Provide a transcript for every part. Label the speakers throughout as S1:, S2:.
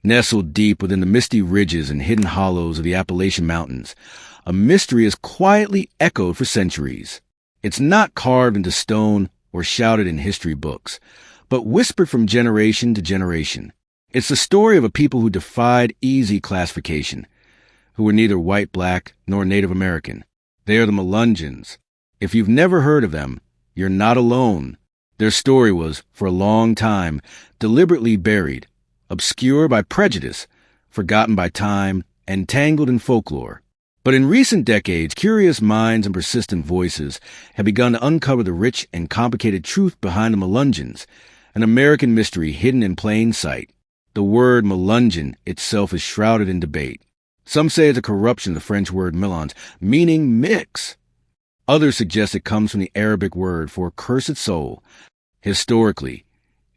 S1: Nestled deep within the misty ridges and hidden hollows of the Appalachian Mountains, a mystery has quietly echoed for centuries. It's not carved into stone or shouted in history books, but whispered from generation to generation. It's the story of a people who defied easy classification, who were neither white, black, nor Native American. They are the Melungeons. If you've never heard of them, you're not alone. Their story was, for a long time, deliberately buried, obscure by prejudice, forgotten by time, and tangled in folklore. But in recent decades, curious minds and persistent voices have begun to uncover the rich and complicated truth behind the Melungeons, an American mystery hidden in plain sight. The word Melungeon itself is shrouded in debate. Some say it's a corruption of the French word melons, meaning mix. Others suggest it comes from the Arabic word for cursed soul. Historically,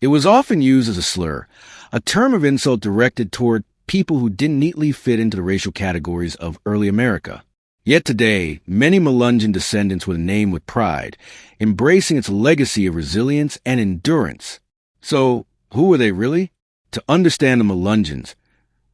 S1: it was often used as a slur, a term of insult directed toward people who didn't neatly fit into the racial categories of early America. Yet today, many Melungeon descendants would name with pride, embracing its legacy of resilience and endurance. So, who were they really? To understand the Melungeons,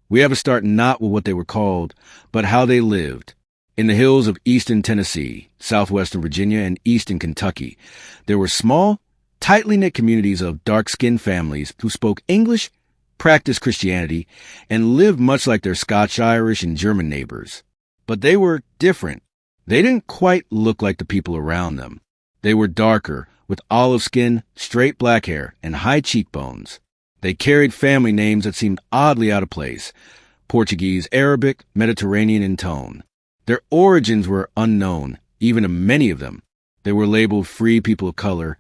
S1: we have to start not with what they were called, but how they lived. In the hills of eastern Tennessee, southwestern Virginia, and eastern Kentucky, there were small, tightly knit communities of dark-skinned families who spoke English, practiced Christianity, and lived much like their Scotch-Irish and German neighbors. But they were different. They didn't quite look like the people around them. They were darker, with olive skin, straight black hair, and high cheekbones. They carried family names that seemed oddly out of place, Portuguese, Arabic, Mediterranean in tone. Their origins were unknown, even to many of them. They were labeled free people of color,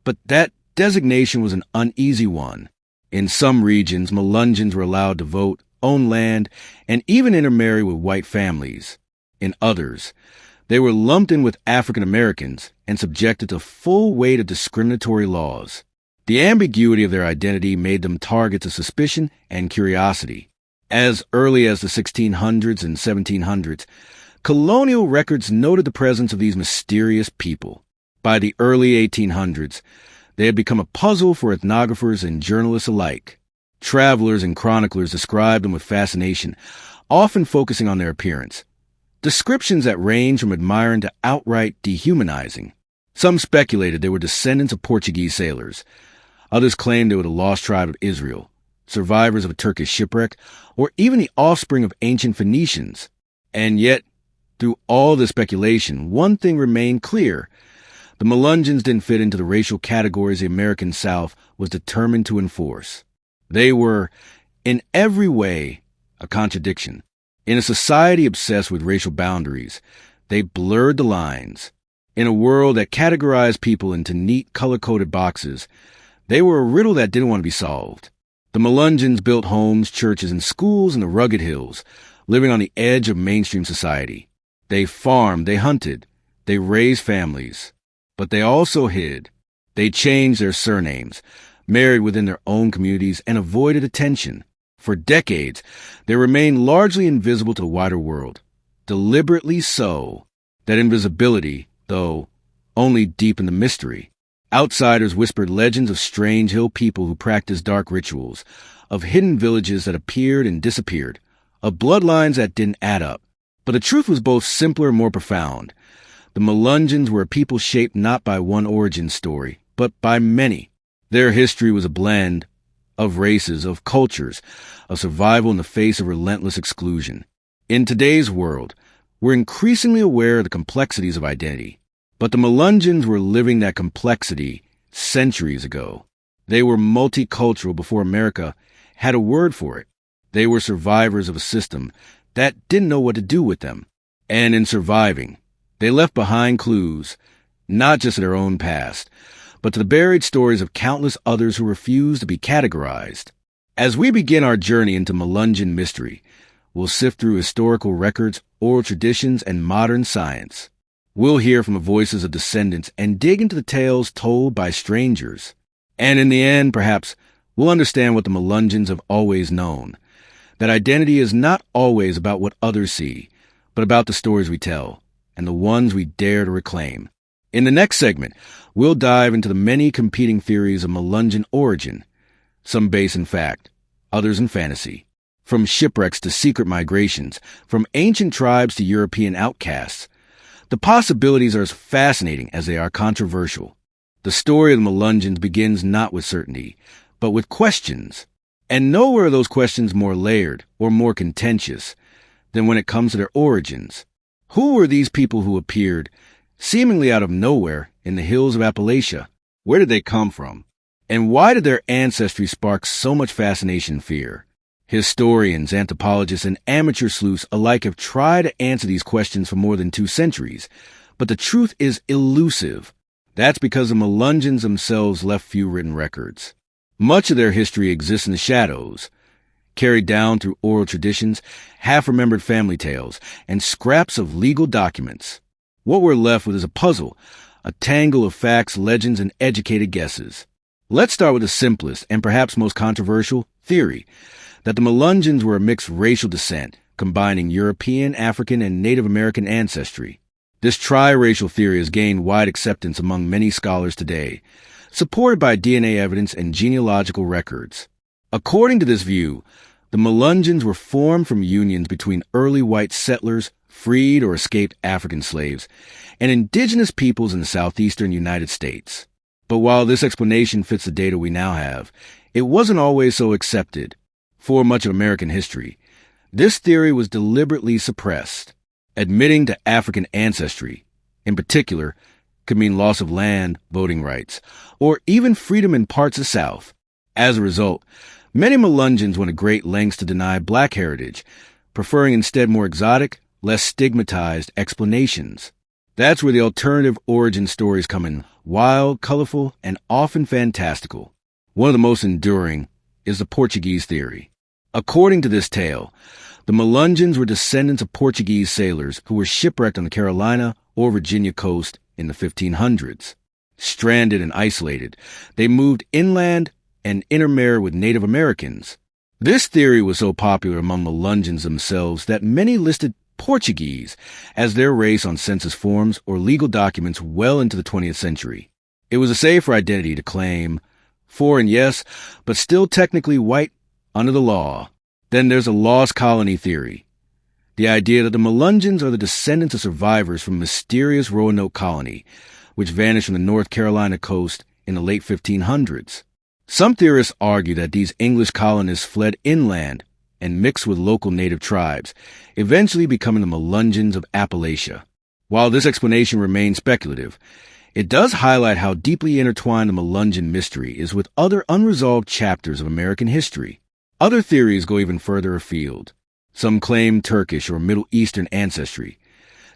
S1: but that designation was an uneasy one. In some regions, Melungeons were allowed to vote, own land, and even intermarry with white families. In others, they were lumped in with African Americans and subjected to full weight of discriminatory laws. The ambiguity of their identity made them targets of suspicion and curiosity. As early as the 1600s and 1700s, colonial records noted the presence of these mysterious people. By the early 1800s, they had become a puzzle for ethnographers and journalists alike. Travelers and chroniclers described them with fascination, often focusing on their appearance. Descriptions that range from admiring to outright dehumanizing. Some speculated they were descendants of Portuguese sailors. Others claimed they were the lost tribe of Israel, survivors of a Turkish shipwreck, or even the offspring of ancient Phoenicians. And yet, through all the speculation, one thing remained clear. The Melungeons didn't fit into the racial categories the American South was determined to enforce. They were, in every way, a contradiction. In a society obsessed with racial boundaries, they blurred the lines. In a world that categorized people into neat, color-coded boxes, they were a riddle that didn't want to be solved. The Melungeons built homes, churches, and schools in the rugged hills, living on the edge of mainstream society. They farmed, they hunted, they raised families. But they also hid. They changed their surnames, married within their own communities, and avoided attention. For decades, they remained largely invisible to the wider world. Deliberately so. That invisibility, though, only deepened the mystery. Outsiders whispered legends of strange hill people who practiced dark rituals, of hidden villages that appeared and disappeared, of bloodlines that didn't add up. But the truth was both simpler and more profound. The Melungeons were a people shaped not by one origin story, but by many. Their history was a blend of races, of cultures, of survival in the face of relentless exclusion. In today's world, we're increasingly aware of the complexities of identity. But the Melungeons were living that complexity centuries ago. They were multicultural before America had a word for it. They were survivors of a system that didn't know what to do with them. And in surviving, they left behind clues, not just to their own past, but to the buried stories of countless others who refused to be categorized. As we begin our journey into Melungeon mystery, we'll sift through historical records, oral traditions, and modern science. We'll hear from the voices of descendants and dig into the tales told by strangers. And in the end, perhaps, we'll understand what the Melungeons have always known, that identity is not always about what others see, but about the stories we tell, and the ones we dare to reclaim. In the next segment, we'll dive into the many competing theories of Melungeon origin, some based in fact, others in fantasy. From shipwrecks to secret migrations, from ancient tribes to European outcasts, the possibilities are as fascinating as they are controversial. The story of the Melungeons begins not with certainty, but with questions. And nowhere are those questions more layered or more contentious than when it comes to their origins. Who were these people who appeared, seemingly out of nowhere, in the hills of Appalachia? Where did they come from? And why did their ancestry spark so much fascination and fear? Historians, anthropologists, and amateur sleuths alike have tried to answer these questions for more than 2 centuries, but the truth is elusive. That's because the Melungeons themselves left few written records. Much of their history exists in the shadows, carried down through oral traditions, half-remembered family tales, and scraps of legal documents. What we're left with is a puzzle, a tangle of facts, legends, and educated guesses. Let's start with the simplest and perhaps most controversial theory, that the Melungeons were a mixed racial descent, combining European, African, and Native American ancestry. This triracial theory has gained wide acceptance among many scholars today, supported by DNA evidence and genealogical records. According to this view, the Melungeons were formed from unions between early white settlers, freed or escaped African slaves, and indigenous peoples in the southeastern United States. But while this explanation fits the data we now have, it wasn't always so accepted. For much of American history, this theory was deliberately suppressed. Admitting to African ancestry, in particular, could mean loss of land, voting rights, or even freedom in parts of the South. As a result, many Melungeons went to great lengths to deny black heritage, preferring instead more exotic, less stigmatized explanations. That's where the alternative origin stories come in, wild, colorful, and often fantastical. One of the most enduring is the Portuguese theory. According to this tale, the Melungeons were descendants of Portuguese sailors who were shipwrecked on the Carolina or Virginia coast in the 1500s. Stranded and isolated, they moved inland and intermarried with Native Americans. This theory was so popular among Melungeons themselves that many listed Portuguese as their race on census forms or legal documents well into the 20th century. It was a safer identity to claim, foreign yes, but still technically white under the law. Then there's a lost colony theory. The idea that the Melungeons are the descendants of survivors from a mysterious Roanoke colony, which vanished from the North Carolina coast in the late 1500s. Some theorists argue that these English colonists fled inland and mixed with local native tribes, eventually becoming the Melungeons of Appalachia. While this explanation remains speculative, it does highlight how deeply intertwined the Melungeon mystery is with other unresolved chapters of American history. Other theories go even further afield. Some claim Turkish or Middle Eastern ancestry,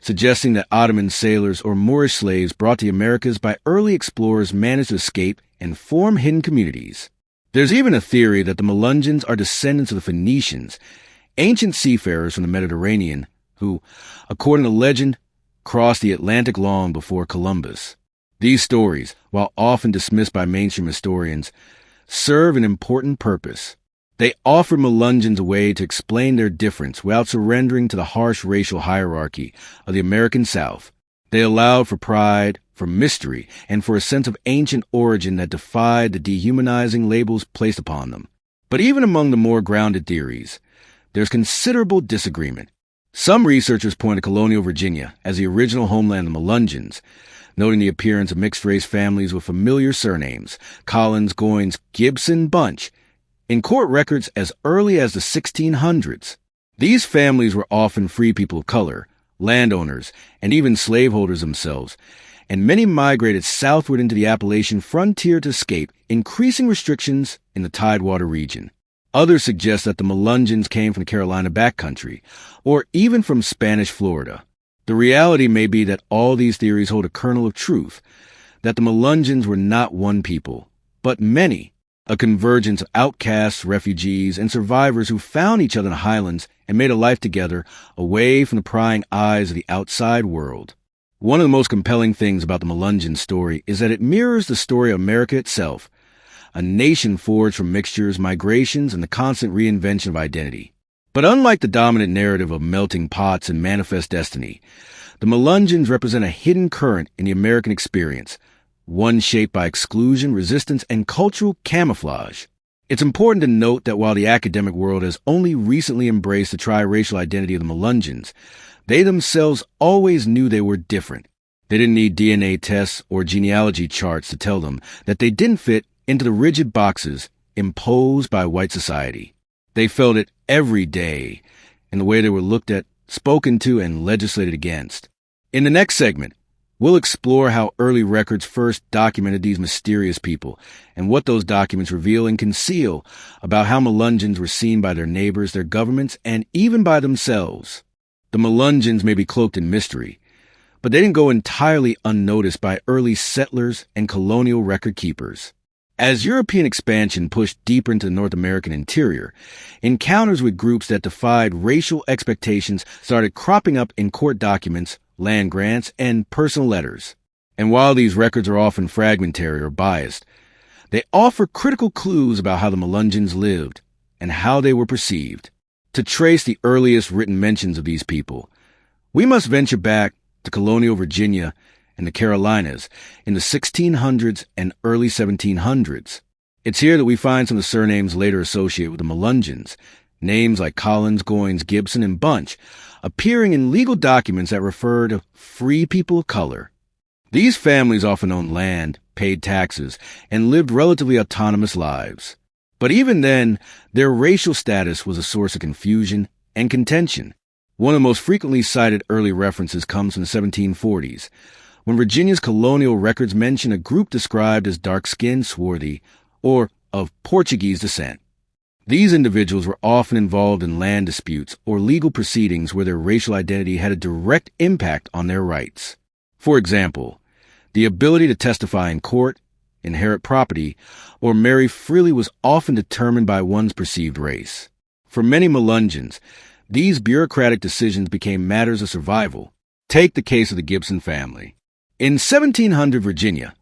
S1: suggesting that Ottoman sailors or Moorish slaves brought to the Americas by early explorers managed to escape and form hidden communities. There's even a theory that the Melungeons are descendants of the Phoenicians, ancient seafarers from the Mediterranean who, according to legend, crossed the Atlantic long before Columbus. These stories, while often dismissed by mainstream historians, serve an important purpose. They offer Melungeons a way to explain their difference without surrendering to the harsh racial hierarchy of the American South. They allowed for pride, for mystery, and for a sense of ancient origin that defied the dehumanizing labels placed upon them. But even among the more grounded theories, there's considerable disagreement. Some researchers point to colonial Virginia as the original homeland of the Melungeons, noting the appearance of mixed-race families with familiar surnames, Collins, Goins, Gibson, Bunch, in court records as early as the 1600s. These families were often free people of color, landowners, and even slaveholders themselves, and many migrated southward into the Appalachian frontier to escape increasing restrictions in the Tidewater region. Others suggest that the Melungeons came from the Carolina backcountry, or even from Spanish Florida. The reality may be that all these theories hold a kernel of truth, that the Melungeons were not one people, but many, a convergence of outcasts, refugees, and survivors who found each other in the highlands and made a life together away from the prying eyes of the outside world. One of the most compelling things about the Melungeon story is that it mirrors the story of America itself, a nation forged from mixtures, migrations, and the constant reinvention of identity. But unlike the dominant narrative of melting pots and manifest destiny, the Melungeons represent a hidden current in the American experience, one shaped by exclusion, resistance, and cultural camouflage. It's important to note that while the academic world has only recently embraced the triracial identity of the Melungeons, they themselves always knew they were different. They didn't need DNA tests or genealogy charts to tell them that they didn't fit into the rigid boxes imposed by white society. They felt it every day in the way they were looked at, spoken to, and legislated against. In the next segment, we'll explore how early records first documented these mysterious people and what those documents reveal and conceal about how Melungeons were seen by their neighbors, their governments, and even by themselves. The Melungeons may be cloaked in mystery, but they didn't go entirely unnoticed by early settlers and colonial record keepers. As European expansion pushed deeper into the North American interior, encounters with groups that defied racial expectations started cropping up in court documents, land grants, and personal letters. And while these records are often fragmentary or biased, they offer critical clues about how the Melungeons lived and how they were perceived. To trace the earliest written mentions of these people, we must venture back to colonial Virginia and the Carolinas in the 1600s and early 1700s. It's here that we find some of the surnames later associated with the Melungeons, names like Collins, Goins, Gibson, and Bunch, appearing in legal documents that refer to free people of color. These families often owned land, paid taxes, and lived relatively autonomous lives. But even then, their racial status was a source of confusion and contention. One of the most frequently cited early references comes from the 1740s, when Virginia's colonial records mention a group described as dark-skinned, swarthy, or of Portuguese descent. These individuals were often involved in land disputes or legal proceedings where their racial identity had a direct impact on their rights. For example, the ability to testify in court, inherit property, or marry freely was often determined by one's perceived race. For many Melungeons, these bureaucratic decisions became matters of survival. Take the case of the Gibson family. In 1700 Virginia,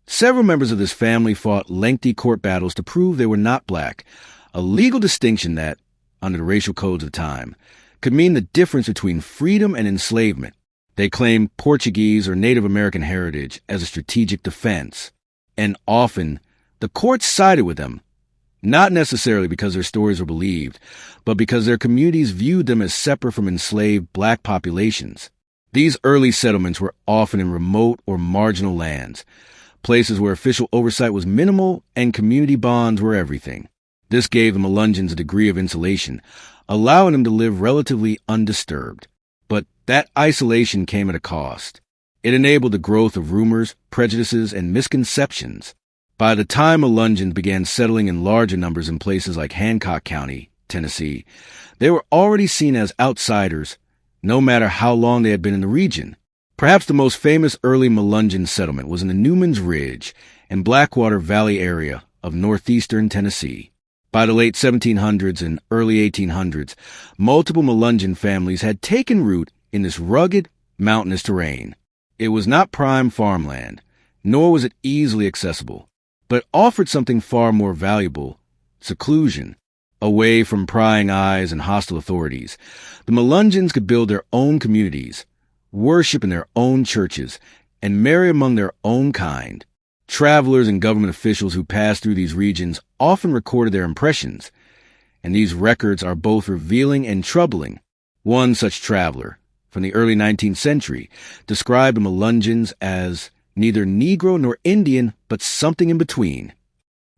S1: several members of this family fought lengthy court battles to prove they were not black, a legal distinction that, under the racial codes of the time, could mean the difference between freedom and enslavement. They claimed Portuguese or Native American heritage as a strategic defense, and often the courts sided with them, not necessarily because their stories were believed, but because their communities viewed them as separate from enslaved black populations. These early settlements were often in remote or marginal lands, places where official oversight was minimal and community bonds were everything. This gave the Melungeons a degree of insulation, allowing them to live relatively undisturbed. But that isolation came at a cost. It enabled the growth of rumors, prejudices, and misconceptions. By the time Melungeons began settling in larger numbers in places like Hancock County, Tennessee, they were already seen as outsiders, no matter how long they had been in the region. Perhaps the most famous early Melungeon settlement was in the Newman's Ridge and Blackwater Valley area of northeastern Tennessee. By the late 1700s and early 1800s, multiple Melungeon families had taken root in this rugged, mountainous terrain. It was not prime farmland, nor was it easily accessible, but offered something far more valuable: seclusion. Away from prying eyes and hostile authorities, the Melungeons could build their own communities, worship in their own churches, and marry among their own kind. Travelers and government officials who passed through these regions often recorded their impressions, and these records are both revealing and troubling. One such traveler, from the early 19th century, described the Melungeons as neither Negro nor Indian, but something in between.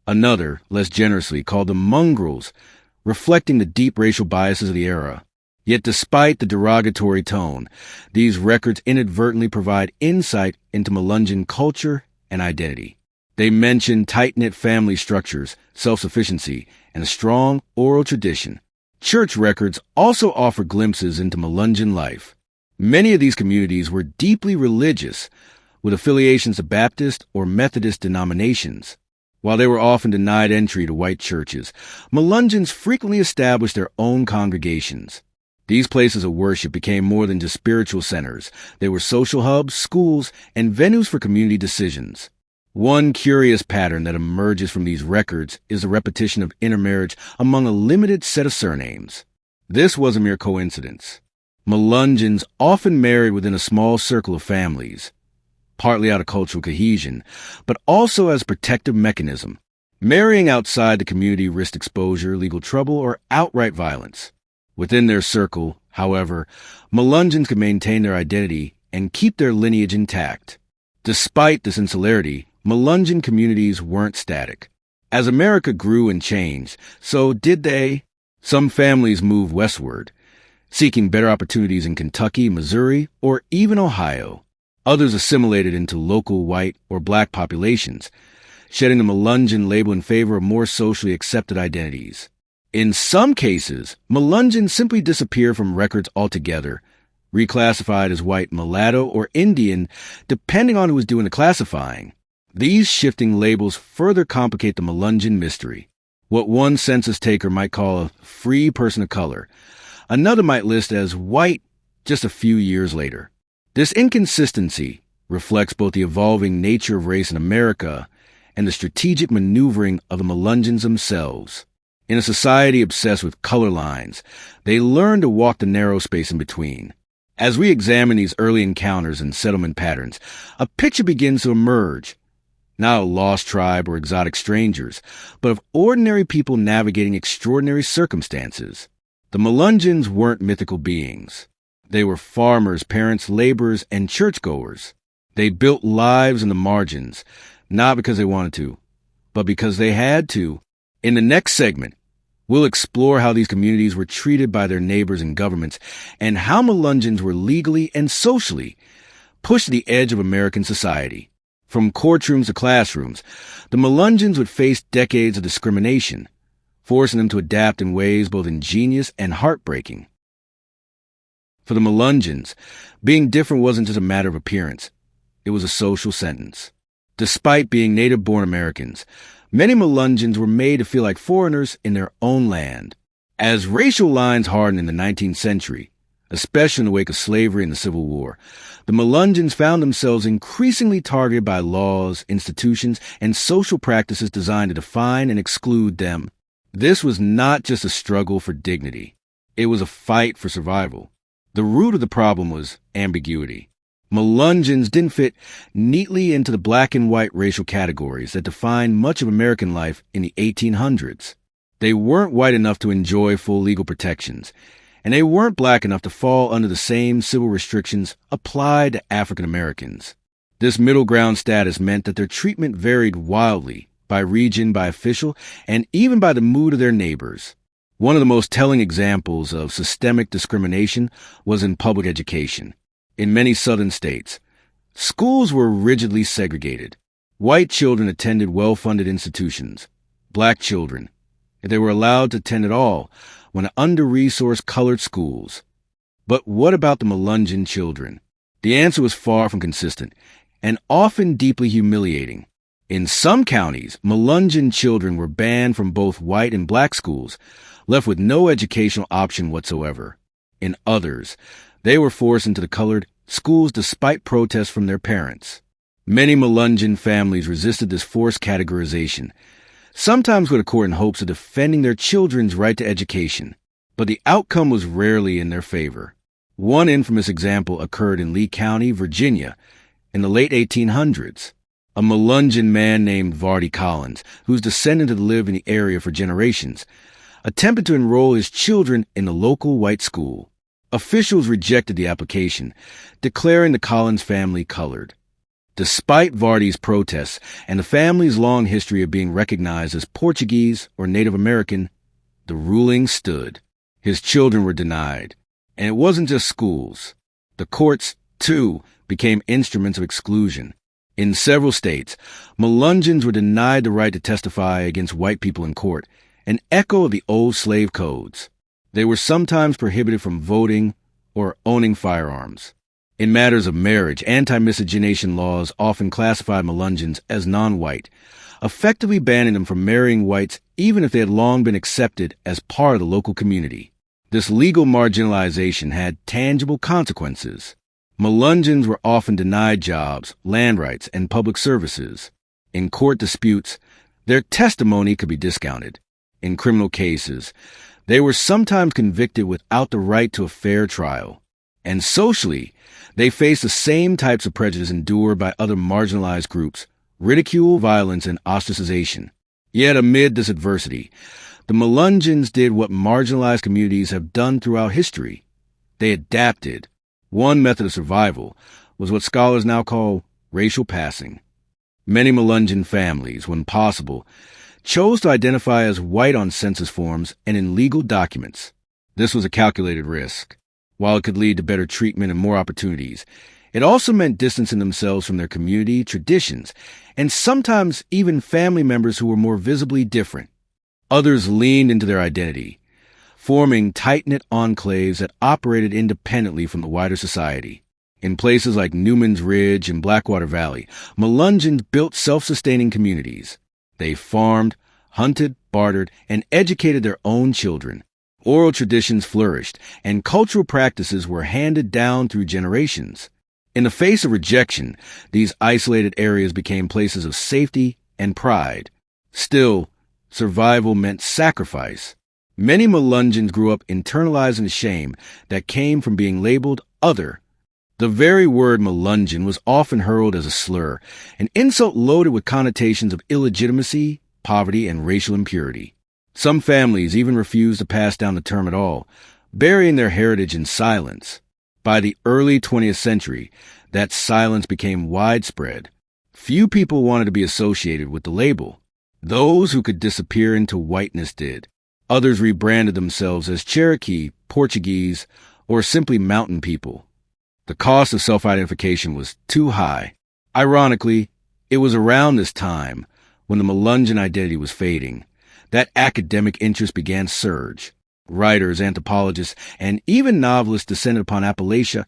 S1: Another, less generously, called them mongrels, reflecting the deep racial biases of the era. Yet despite the derogatory tone, these records inadvertently provide insight into Melungeon culture and identity. They mention tight-knit family structures, self-sufficiency, and a strong oral tradition. Church records also offer glimpses into Melungeon life. Many of these communities were deeply religious, with affiliations to Baptist or Methodist denominations. While they were often denied entry to white churches, Melungeons frequently established their own congregations. These places of worship became more than just spiritual centers. They were social hubs, schools, and venues for community decisions. One curious pattern that emerges from these records is the repetition of intermarriage among a limited set of surnames. This was a mere coincidence. Melungeons often married within a small circle of families, partly out of cultural cohesion, but also as a protective mechanism. Marrying outside the community risked exposure, legal trouble, or outright violence. Within their circle, however, Melungeons could maintain their identity and keep their lineage intact. Despite this insularity, Melungeon communities weren't static. As America grew and changed, so did they. Some families moved westward, seeking better opportunities in Kentucky, Missouri, or even Ohio. Others assimilated into local white or black populations, shedding the Melungeon label in favor of more socially accepted identities. In some cases, Melungeons simply disappear from records altogether, reclassified as white, mulatto, or Indian, depending on who was doing the classifying. These shifting labels further complicate the Melungeon mystery. What one census taker might call a free person of color, another might list as white just a few years later. This inconsistency reflects both the evolving nature of race in America and the strategic maneuvering of the Melungeons themselves. In a society obsessed with color lines, they learn to walk the narrow space in between. As we examine these early encounters and settlement patterns, a picture begins to emerge, not a lost tribe or exotic strangers, but of ordinary people navigating extraordinary circumstances. The Melungeons weren't mythical beings. They were farmers, parents, laborers, and churchgoers. They built lives in the margins, not because they wanted to, but because they had to. In the next segment, we'll explore how these communities were treated by their neighbors and governments, and how Melungeons were legally and socially pushed to the edge of American society. From courtrooms to classrooms, the Melungeons would face decades of discrimination, forcing them to adapt in ways both ingenious and heartbreaking. For the Melungeons, being different wasn't just a matter of appearance. It was a social sentence. Despite being native-born Americans, many Melungeons were made to feel like foreigners in their own land. As racial lines hardened in the 19th century, especially in the wake of slavery and the Civil War, the Melungeons found themselves increasingly targeted by laws, institutions, and social practices designed to define and exclude them. This was not just a struggle for dignity. It was a fight for survival. The root of the problem was ambiguity. Melungeons didn't fit neatly into the black and white racial categories that defined much of American life in the 1800s. They weren't white enough to enjoy full legal protections, and they weren't black enough to fall under the same civil restrictions applied to African Americans. This middle ground status meant that their treatment varied wildly by region, by official, and even by the mood of their neighbors. One of the most telling examples of systemic discrimination was in public education. In many southern states, schools were rigidly segregated. White children attended well-funded institutions. Black children, if they were allowed to attend at all, went to under-resourced colored schools. But what about the Melungeon children? The answer was far from consistent, and often deeply humiliating. In some counties, Melungeon children were banned from both white and black schools, left with no educational option whatsoever. In others, they were forced into the colored schools despite protests from their parents. Many Melungeon families resisted this forced categorization, sometimes with a court in hopes of defending their children's right to education, but the outcome was rarely in their favor. One infamous example occurred in Lee County, Virginia, in the late 1800s. A Melungeon man named Vardy Collins, whose descendants had lived in the area for generations, attempted to enroll his children in the local white school. Officials rejected the application, declaring the Collins family colored. Despite Vardy's protests and the family's long history of being recognized as Portuguese or Native American, the ruling stood. His children were denied. And it wasn't just schools. The courts, too, became instruments of exclusion. In several states, Melungeons were denied the right to testify against white people in court, an echo of the old slave codes. They were sometimes prohibited from voting or owning firearms. In matters of marriage, anti-miscegenation laws often classified Melungeons as non-white, effectively banning them from marrying whites even if they had long been accepted as part of the local community. This legal marginalization had tangible consequences. Melungeons were often denied jobs, land rights, and public services. In court disputes, their testimony could be discounted. In criminal cases, they were sometimes convicted without the right to a fair trial. And socially, they faced the same types of prejudice endured by other marginalized groups: ridicule, violence, and ostracization. Yet amid this adversity, the Melungeons did what marginalized communities have done throughout history. They adapted. One method of survival was what scholars now call racial passing. Many Melungeon families, when possible, chose to identify as white on census forms and in legal documents. This was a calculated risk. While it could lead to better treatment and more opportunities, it also meant distancing themselves from their community, traditions, and sometimes even family members who were more visibly different. Others leaned into their identity, forming tight-knit enclaves that operated independently from the wider society. In places like Newman's Ridge and Blackwater Valley, Melungeons built self-sustaining communities. They farmed, hunted, bartered, and educated their own children. Oral traditions flourished, and cultural practices were handed down through generations. In the face of rejection, these isolated areas became places of safety and pride. Still, survival meant sacrifice. Many Melungeons grew up internalizing the shame that came from being labeled other. The very word Melungeon was often hurled as a slur, an insult loaded with connotations of illegitimacy, poverty, and racial impurity. Some families even refused to pass down the term at all, burying their heritage in silence. By the early 20th century, that silence became widespread. Few people wanted to be associated with the label. Those who could disappear into whiteness did. Others rebranded themselves as Cherokee, Portuguese, or simply mountain people. The cost of self-identification was too high. Ironically, it was around this time, when the Melungeon identity was fading, that academic interest began to surge. Writers, anthropologists, and even novelists descended upon Appalachia,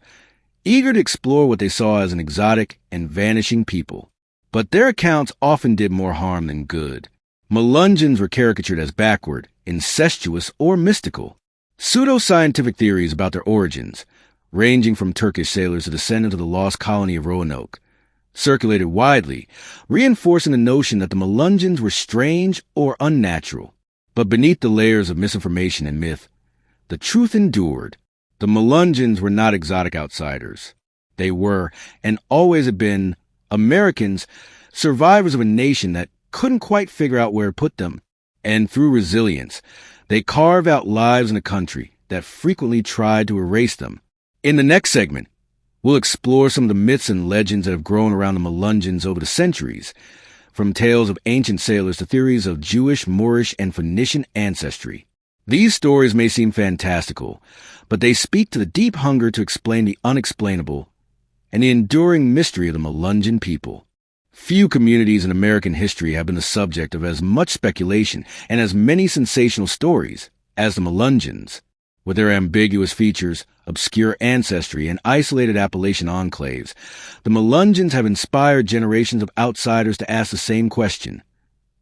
S1: eager to explore what they saw as an exotic and vanishing people. But their accounts often did more harm than good. Melungeons were caricatured as backward, incestuous, or mystical. Pseudo-scientific theories about their origins, ranging from Turkish sailors to descendants of the lost colony of Roanoke, circulated widely, reinforcing the notion that the Melungeons were strange or unnatural. But beneath the layers of misinformation and myth, the truth endured. The Melungeons were not exotic outsiders. They were, and always have been, Americans, survivors of a nation that couldn't quite figure out where it put them. And through resilience, they carved out lives in a country that frequently tried to erase them. In the next segment, we'll explore some of the myths and legends that have grown around the Melungeons over the centuries, from tales of ancient sailors to theories of Jewish, Moorish, and Phoenician ancestry. These stories may seem fantastical, but they speak to the deep hunger to explain the unexplainable and the enduring mystery of the Melungeon people. Few communities in American history have been the subject of as much speculation and as many sensational stories as the Melungeons. With their ambiguous features, obscure ancestry, and isolated Appalachian enclaves, the Melungeons have inspired generations of outsiders to ask the same question.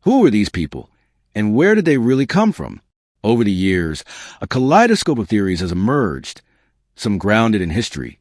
S1: Who are these people, and where did they really come from? Over the years, a kaleidoscope of theories has emerged, some grounded in history,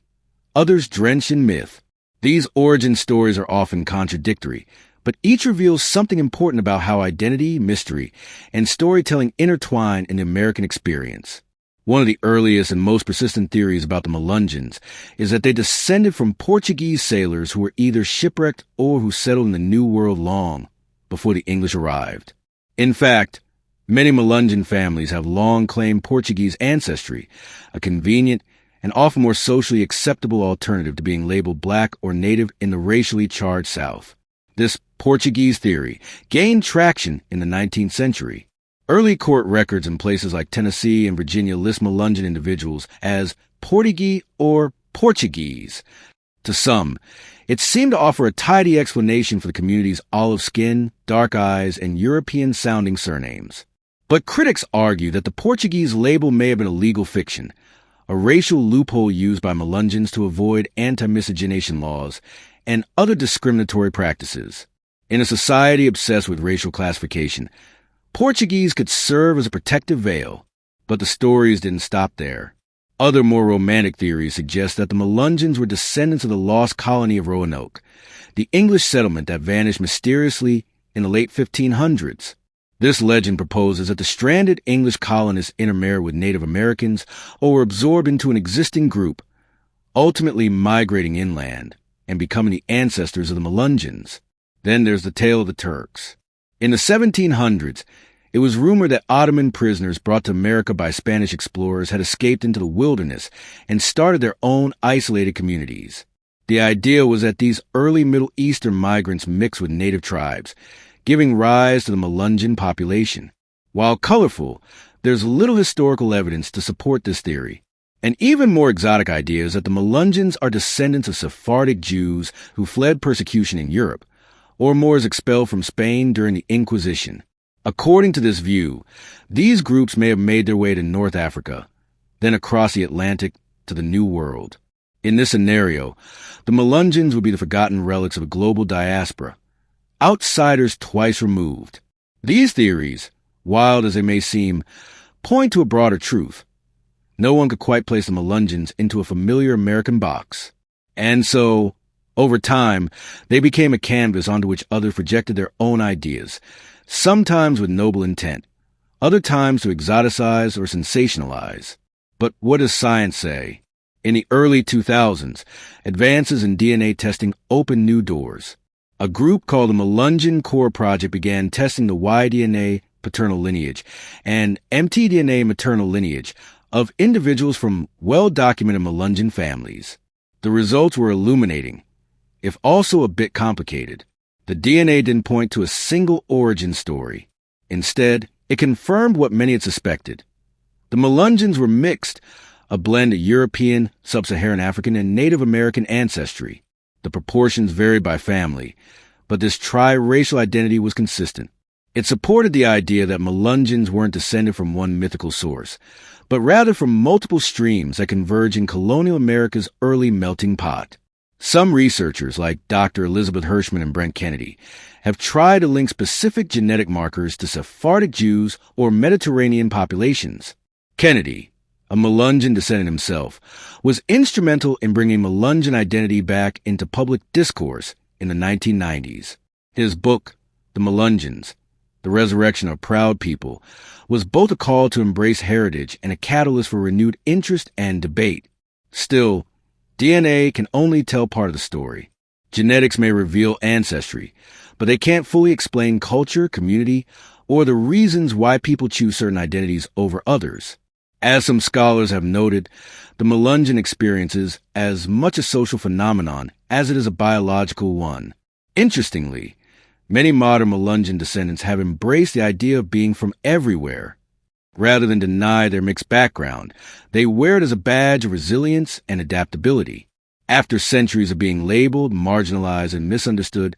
S1: others drenched in myth. These origin stories are often contradictory, but each reveals something important about how identity, mystery, and storytelling intertwine in the American experience. One of the earliest and most persistent theories about the Melungeons is that they descended from Portuguese sailors who were either shipwrecked or who settled in the New World long before the English arrived. In fact, many Melungeon families have long claimed Portuguese ancestry, a convenient and often more socially acceptable alternative to being labeled black or native in the racially charged South. This Portuguese theory gained traction in the 19th century. Early court records in places like Tennessee and Virginia list Melungeon individuals as Portuguese or Portuguese. To some, it seemed to offer a tidy explanation for the community's olive skin, dark eyes, and European-sounding surnames. But critics argue that the Portuguese label may have been a legal fiction, a racial loophole used by Melungeons to avoid anti-miscegenation laws and other discriminatory practices. In a society obsessed with racial classification, Portuguese could serve as a protective veil, but the stories didn't stop there. Other more romantic theories suggest that the Melungeons were descendants of the lost colony of Roanoke, the English settlement that vanished mysteriously in the late 1500s. This legend proposes that the stranded English colonists intermarried with Native Americans or were absorbed into an existing group, ultimately migrating inland and becoming the ancestors of the Melungeons. Then there's the tale of the Turks. In the 1700s, it was rumored that Ottoman prisoners brought to America by Spanish explorers had escaped into the wilderness and started their own isolated communities. The idea was that these early Middle Eastern migrants mixed with native tribes, giving rise to the Melungeon population. While colorful, there's little historical evidence to support this theory. An even more exotic idea is that the Melungeons are descendants of Sephardic Jews who fled persecution in Europe, or Moors expelled from Spain during the Inquisition. According to this view, these groups may have made their way to North Africa, then across the Atlantic to the New World. In this scenario, the Melungeons would be the forgotten relics of a global diaspora, outsiders twice removed. These theories, wild as they may seem, point to a broader truth. No one could quite place the Melungeons into a familiar American box. And so, over time, they became a canvas onto which others projected their own ideas, sometimes with noble intent, other times to exoticize or sensationalize. But what does science say? In the early 2000s, advances in DNA testing opened new doors. A group called the Melungeon Core Project began testing the Y-DNA paternal lineage and mtDNA maternal lineage of individuals from well-documented Melungeon families. The results were illuminating, if also a bit complicated. The DNA didn't point to a single origin story. Instead, it confirmed what many had suspected. The Melungeons were mixed, a blend of European, Sub-Saharan African, and Native American ancestry. The proportions varied by family, but this tri-racial identity was consistent. It supported the idea that Melungeons weren't descended from one mythical source, but rather from multiple streams that converge in colonial America's early melting pot. Some researchers, like Dr. Elizabeth Hirschman and Brent Kennedy, have tried to link specific genetic markers to Sephardic Jews or Mediterranean populations. Kennedy, a Melungeon descendant himself, was instrumental in bringing Melungeon identity back into public discourse in the 1990s. His book, The Melungeons, The Resurrection of Proud People, was both a call to embrace heritage and a catalyst for renewed interest and debate. Still, DNA can only tell part of the story. Genetics may reveal ancestry, but they can't fully explain culture, community, or the reasons why people choose certain identities over others. As some scholars have noted, the Melungeon experience is as much a social phenomenon as it is a biological one. Interestingly, many modern Melungeon descendants have embraced the idea of being from everywhere. Rather than deny their mixed background, they wear it as a badge of resilience and adaptability. After centuries of being labeled, marginalized, and misunderstood,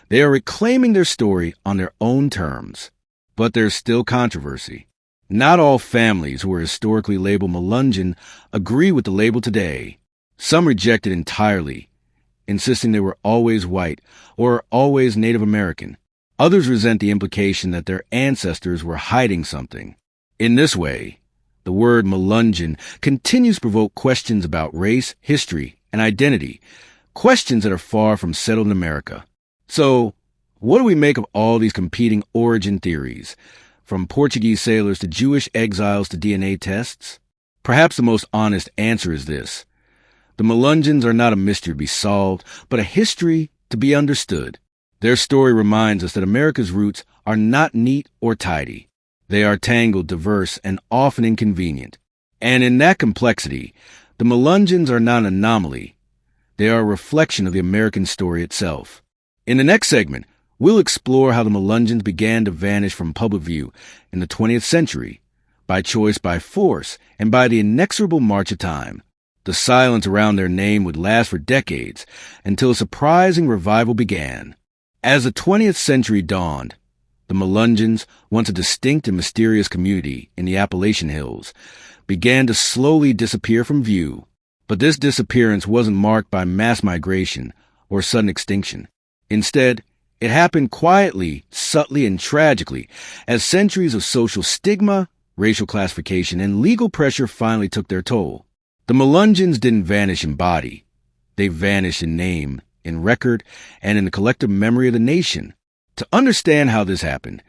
S1: they are reclaiming their story on their own terms. But there's still controversy. Not all families who were historically labeled Melungeon agree with the label today. Some reject it entirely, insisting they were always white or always Native American. Others resent the implication that their ancestors were hiding something. In this way, the word Melungeon continues to provoke questions about race, history, and identity, questions that are far from settled in America. So, what do we make of all these competing origin theories, from Portuguese sailors to Jewish exiles to DNA tests? Perhaps the most honest answer is this. The Melungeons are not a mystery to be solved, but a history to be understood. Their story reminds us that America's roots are not neat or tidy. They are tangled, diverse, and often inconvenient. And in that complexity, the Melungeons are not an anomaly. They are a reflection of the American story itself. In the next segment, we'll explore how the Melungeons began to vanish from public view in the 20th century, by choice, by force, and by the inexorable march of time. The silence around their name would last for decades, until a surprising revival began. As the 20th century dawned, the Melungeons, once a distinct and mysterious community in the Appalachian hills, began to slowly disappear from view. But this disappearance wasn't marked by mass migration or sudden extinction. Instead, it happened quietly, subtly, and tragically, as centuries of social stigma, racial classification, and legal pressure finally took their toll. The Melungeons didn't vanish in body. They vanished in name, in record, and in the collective memory of the nation. To understand how this happened,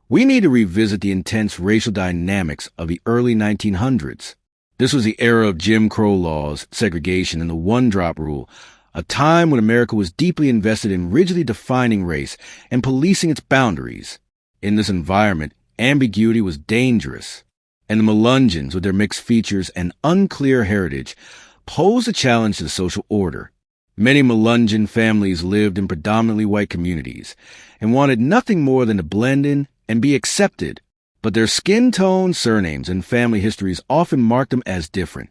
S1: we need to revisit the intense racial dynamics of the early 1900s. This was the era of Jim Crow laws, segregation, and the one-drop rule, a time when America was deeply invested in rigidly defining race and policing its boundaries. In this environment, ambiguity was dangerous, and the Melungeons, with their mixed features and unclear heritage, posed a challenge to the social order. Many Melungeon families lived in predominantly white communities and wanted nothing more than to blend in and be accepted, but their skin tone, surnames, and family histories often marked them as different.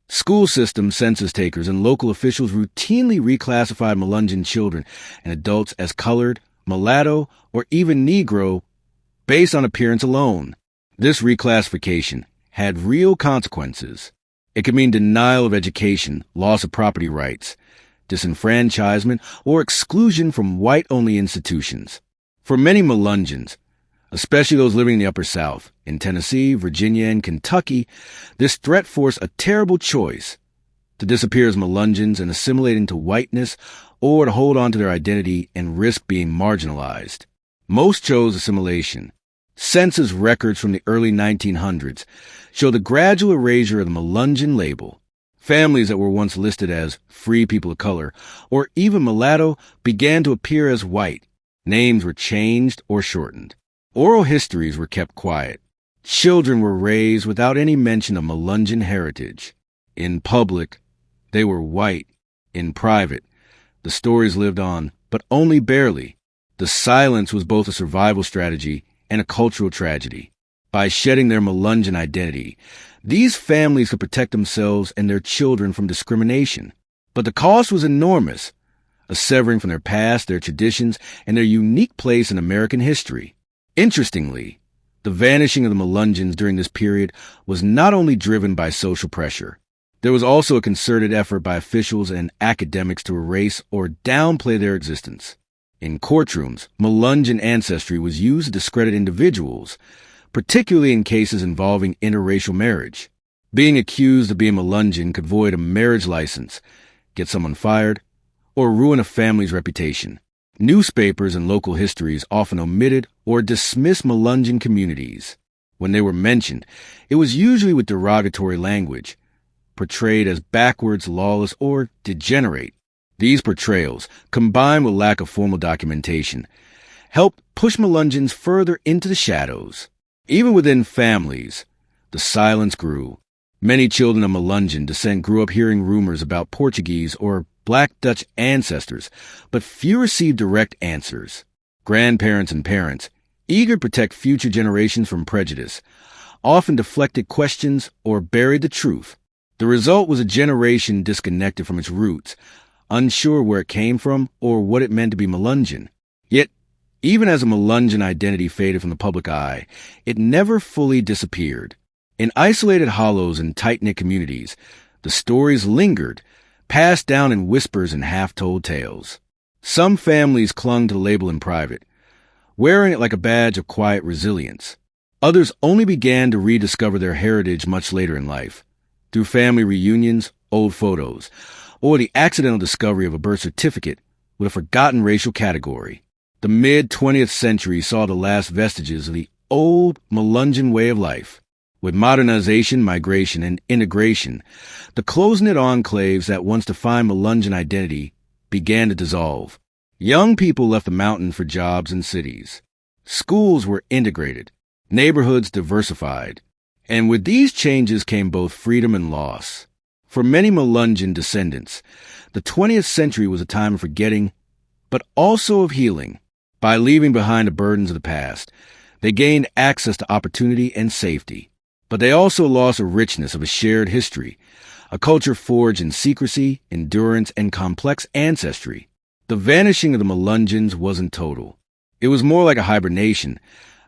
S1: School systems, census takers, and local officials routinely reclassified Melungeon children and adults as colored, mulatto, or even Negro based on appearance alone. This reclassification had real consequences. It could mean denial of education, loss of property rights, disenfranchisement, or exclusion from white-only institutions. For many Melungeons, especially those living in the Upper South, in Tennessee, Virginia, and Kentucky, this threat forced a terrible choice: to disappear as Melungeons and assimilate into whiteness, or to hold on to their identity and risk being marginalized. Most chose assimilation. Census records from the early 1900s show the gradual erasure of the Melungeon label. Families that were once listed as free people of color, or even mulatto, began to appear as white. Names were changed or shortened. Oral histories were kept quiet. Children were raised without any mention of Melungeon heritage. In public, they were white. In private, the stories lived on, but only barely. The silence was both a survival strategy and a cultural tragedy. By shedding their Melungeon identity, these families could protect themselves and their children from discrimination. But the cost was enormous, a severing from their past, their traditions, and their unique place in American history. Interestingly, the vanishing of the Melungeons during this period was not only driven by social pressure. There was also a concerted effort by officials and academics to erase or downplay their existence. In courtrooms, Melungeon ancestry was used to discredit individuals, particularly in cases involving interracial marriage. Being accused of being Melungeon could void a marriage license, get someone fired, or ruin a family's reputation. Newspapers and local histories often omitted or dismissed Melungeon communities. When they were mentioned, it was usually with derogatory language, portrayed as backwards, lawless, or degenerate. These portrayals, combined with lack of formal documentation, helped push Melungeons further into the shadows. Even within families, the silence grew. Many children of Melungeon descent grew up hearing rumors about Portuguese or Black Dutch ancestors, but few received direct answers. Grandparents and parents, eager to protect future generations from prejudice, often deflected questions or buried the truth. The result was a generation disconnected from its roots, unsure where it came from or what it meant to be Melungeon. Yet, even as a Melungeon identity faded from the public eye, it never fully disappeared. In isolated hollows and tight-knit communities, the stories lingered, passed down in whispers and half-told tales. Some families clung to the label in private, wearing it like a badge of quiet resilience. Others only began to rediscover their heritage much later in life, through family reunions, old photos, or the accidental discovery of a birth certificate with a forgotten racial category. The mid-20th century saw the last vestiges of the old Melungeon way of life. With modernization, migration, and integration, the close-knit enclaves that once defined Melungeon identity began to dissolve. Young people left the mountains for jobs in cities. Schools were integrated, neighborhoods diversified, and with these changes came both freedom and loss. For many Melungeon descendants, the 20th century was a time of forgetting, but also of healing. By leaving behind the burdens of the past, they gained access to opportunity and safety. But they also lost a richness of a shared history, a culture forged in secrecy, endurance, and complex ancestry. The vanishing of the Melungeons wasn't total. It was more like a hibernation,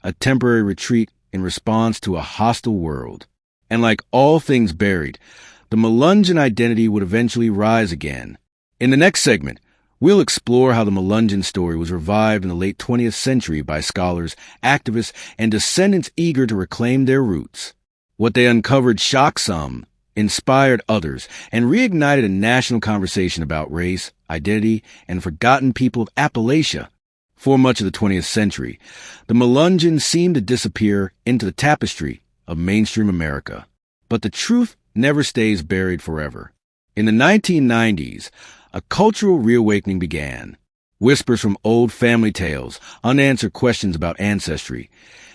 S1: a temporary retreat in response to a hostile world. And like all things buried, the Melungeon identity would eventually rise again. In the next segment, we'll explore how the Melungeon story was revived in the late 20th century by scholars, activists, and descendants eager to reclaim their roots. What they uncovered shocked some, inspired others, and reignited a national conversation about race, identity, and forgotten people of Appalachia. For much of the 20th century, the Melungeons seemed to disappear into the tapestry of mainstream America. But the truth never stays buried forever. In the 1990s, a cultural reawakening began. Whispers from old family tales, unanswered questions about ancestry,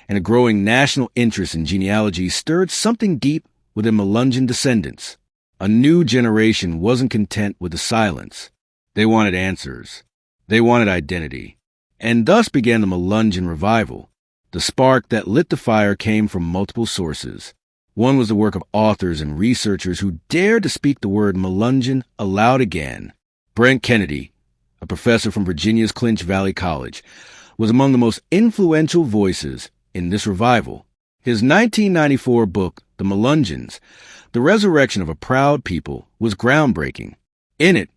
S1: and a growing national interest in genealogy stirred something deep within Melungeon descendants. A new generation wasn't content with the silence. They wanted answers. They wanted identity. And thus began the Melungeon revival. The spark that lit the fire came from multiple sources. One was the work of authors and researchers who dared to speak the word Melungeon aloud again. Brent Kennedy, a professor from Virginia's Clinch Valley College, was among the most influential voices in this revival. His 1994 book, The Melungeons, The Resurrection of a Proud People, was groundbreaking. In it,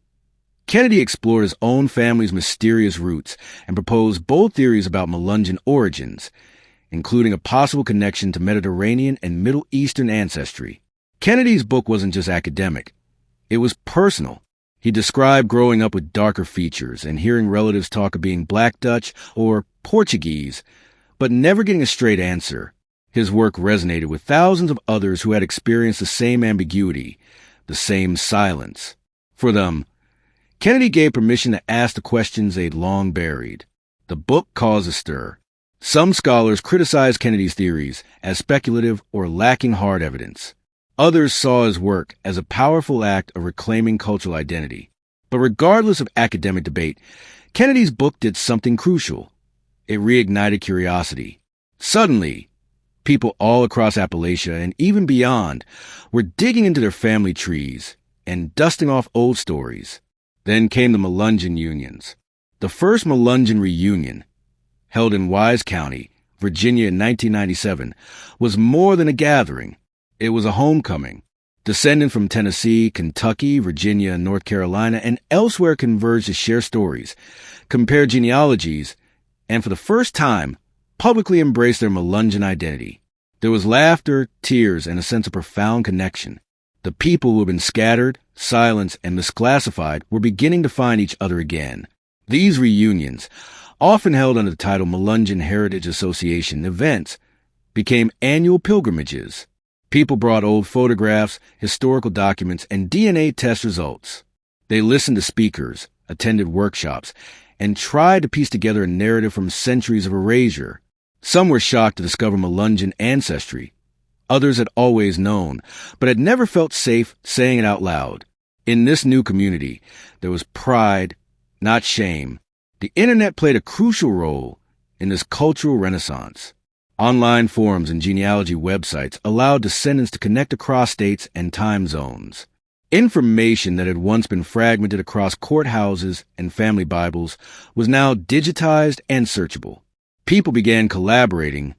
S1: Kennedy explored his own family's mysterious roots and proposed bold theories about Melungeon origins, including a possible connection to Mediterranean and Middle Eastern ancestry. Kennedy's book wasn't just academic. It was personal. He described growing up with darker features and hearing relatives talk of being Black Dutch or Portuguese, but never getting a straight answer. His work resonated with thousands of others who had experienced the same ambiguity, the same silence. For them, Kennedy gave permission to ask the questions they'd long buried. The book caused a stir. Some scholars criticized Kennedy's theories as speculative or lacking hard evidence. Others saw his work as a powerful act of reclaiming cultural identity. But regardless of academic debate, Kennedy's book did something crucial. It reignited curiosity. Suddenly, people all across Appalachia and even beyond were digging into their family trees and dusting off old stories. Then came the Melungeons. The first Melungeon reunion, held in Wise County, Virginia in 1997, was more than a gathering. It was a homecoming. Descendants from Tennessee, Kentucky, Virginia, North Carolina, and elsewhere converged to share stories, compare genealogies, and for the first time, publicly embraced their Melungeon identity. There was laughter, tears, and a sense of profound connection. The people who had been scattered, silenced, and misclassified were beginning to find each other again. These reunions, often held under the title Melungeon Heritage Association events, became annual pilgrimages. People brought old photographs, historical documents, and DNA test results. They listened to speakers, attended workshops, and tried to piece together a narrative from centuries of erasure. Some were shocked to discover Melungeon ancestry. Others had always known, but had never felt safe saying it out loud. In this new community, there was pride, not shame. The internet played a crucial role in this cultural renaissance. Online forums and genealogy websites allowed descendants to connect across states and time zones. Information that had once been fragmented across courthouses and family Bibles was now digitized and searchable. People began collaborating,